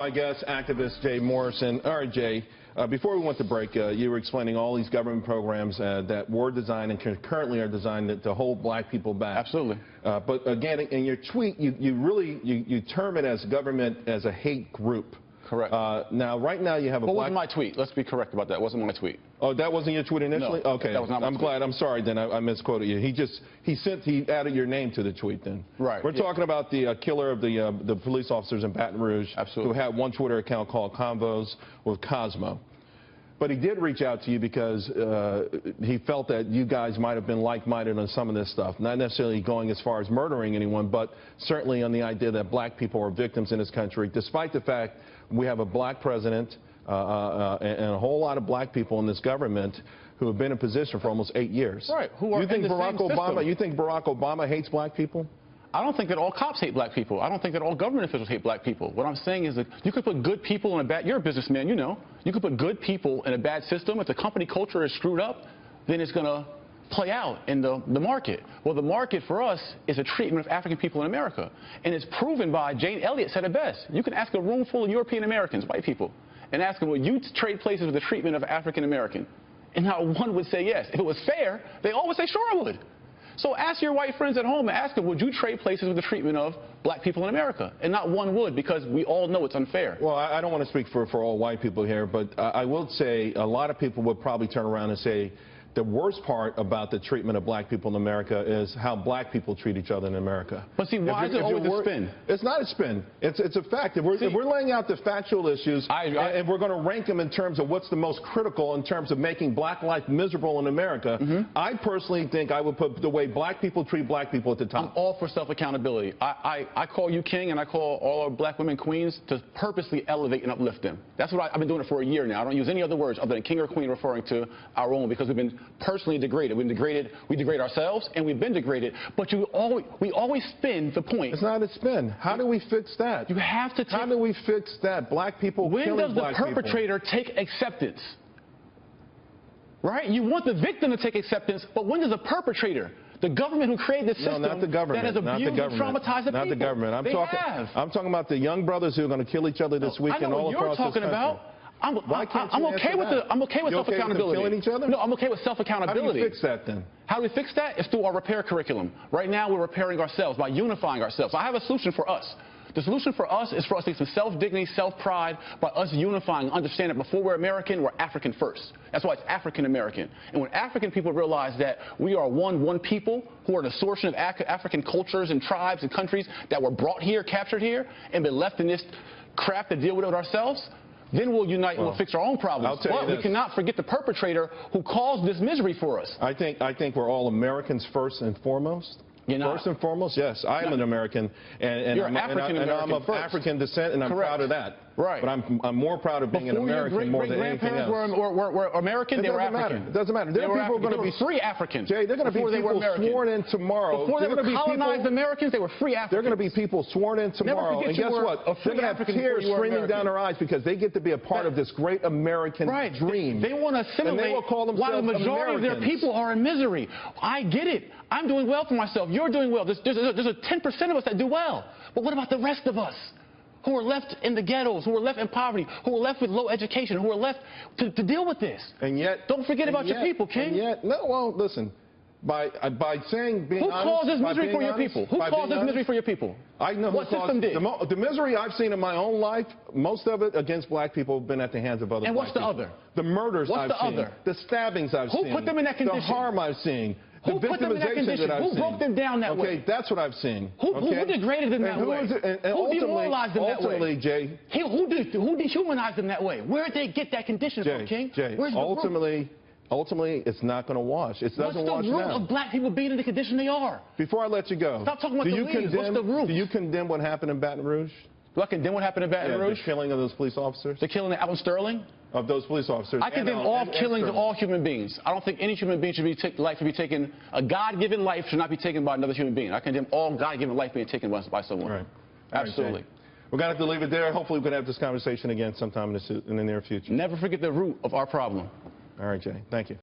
My guest, activist Jay Morrison. All right, Jay, before we went to break, you were explaining all these government programs that were designed and currently are designed to hold black people back. Absolutely. But again, in your tweet, you term it as government as a hate group. Correct. Now, right now, you have a What black... wasn't my tweet? Let's be correct about that. It wasn't my tweet. Oh, that wasn't your tweet initially? No, okay. that was not my tweet. I'm glad. I'm sorry, then. I misquoted you. He added your name to the tweet, then. Right. We're talking about the killer of the police officers in Baton Rouge. Absolutely. Who had one Twitter account called Convos with Cosmo. But he did reach out to you because he felt that you guys might have been like-minded on some of this stuff. Not necessarily going as far as murdering anyone, but certainly on the idea that black people are victims in this country, despite the fact we have a black president and a whole lot of black people in this government who have been in position for almost 8 years. Right. Who are you think in the Barack same Obama? system. You think Barack Obama hates black people? I don't think that all cops hate black people. I don't think that all government officials hate black people. What I'm saying is that you could put good people in a bad... You're a businessman, you know. You could put good people in a bad system. If the company culture is screwed up, then it's going to play out in the market. Well, the market for us is a treatment of African people in America. And it's proven by, Jane Elliott said it best. You can ask a room full of European Americans, white people, and ask them, will you trade places with the treatment of African American? And not one would say yes. If it was fair, they all would say, sure, I would. So ask your white friends at home and ask them, would you trade places with the treatment of black people in America? And not one would, because we all know it's unfair. Well, I don't want to speak for all white people here, but I will say a lot of people would probably turn around and say the worst part about the treatment of black people in America is how black people treat each other in America. But see, why is it always a spin? It's not a spin. It's a fact. If we're laying out the factual issues and we're going to rank them in terms of what's the most critical in terms of making black life miserable in America, I personally think I would put the way black people treat black people at the top. I'm all for self-accountability. I call you king and I call all our black women queens to purposely elevate and uplift them. That's what I've been doing it for a year now. I don't use any other words other than king or queen referring to our own, because we've been personally degraded. We degrade ourselves, and we've been degraded. But we always spin the point. It's not a spin. How do we fix that? You have to. How do we fix that? Black people killing black people. When does the perpetrator take acceptance? Right? You want the victim to take acceptance, but when does the perpetrator? The government who created this system not the government, that has abused and traumatized the people. Not the government. I'm talking about the young brothers who are going to kill each other this weekend all across this country. I know what you're talking about. I'm okay with self-accountability. Killing each other? No, I'm okay with self-accountability. How do you fix that then? How do we fix that? It's through our repair curriculum. Right now, we're repairing ourselves by unifying ourselves. I have a solution for us. The solution for us is for us to get some self-dignity, self-pride by us unifying, understanding that before we're American, we're African first. That's why it's African-American. And when African people realize that we are one people who are an assortment of African cultures and tribes and countries that were brought here, captured here, and been left in this crap to deal with it ourselves, then we'll unite and we'll fix our own problems. But we cannot forget the perpetrator who caused this misery for us. I think we're all Americans first and foremost. First and foremost, yes. I am an American, and I'm of African descent, and I'm proud of that. Right. But I'm more proud of being an American more than anything else. Were American, they were African. It doesn't matter. There are people going to be free Africans. Jay, they're going to be people sworn in tomorrow. Before they were colonized Americans, they were free Africans. They're going to be people sworn in tomorrow, and guess what? They're going to have tears streaming down their eyes because they get to be a part of this great American dream. They want to assimilate while the majority of their people are in misery. I get it. I'm doing well for myself. You're doing well. There's a 10% of us that do well. But what about the rest of us who are left in the ghettos, who are left in poverty, who are left with low education, who are left to deal with this? And yet... Don't forget about your people, King. And yet... No, well, listen. By saying being honest... Who caused this misery for your people? Who caused this misery for your people? I know what system did. The misery I've seen in my own life, most of it against black people have been at the hands of other black people. And what's the other? The murders I've seen. The stabbings I've seen. Who put them in that condition? The harm I've seen. The who put them in that condition? Who broke them down that way? Okay, that's what I've seen. Who degraded them that way? Who demoralized them that way? Ultimately, Jay. Who dehumanized them that way? Where did they get that condition from, King? Jay, ultimately, it's not going to wash. It doesn't wash now. What's the root of black people being in the condition they are? Before I let you go, stop talking about the leaves. What's the root? Do you condemn what happened in Baton Rouge? Do I condemn what happened in Baton Rouge? The killing of those police officers? The killing of Alvin Sterling? Of those police officers. I condemn all killings of all human beings. I don't think any human being should be taken. A God-given life should not be taken by another human being. I condemn all God-given life being taken by someone. Right. Absolutely. We're going to have to leave it there. Hopefully we can have this conversation again sometime in the near future. Never forget the root of our problem. All right, Jay. Thank you.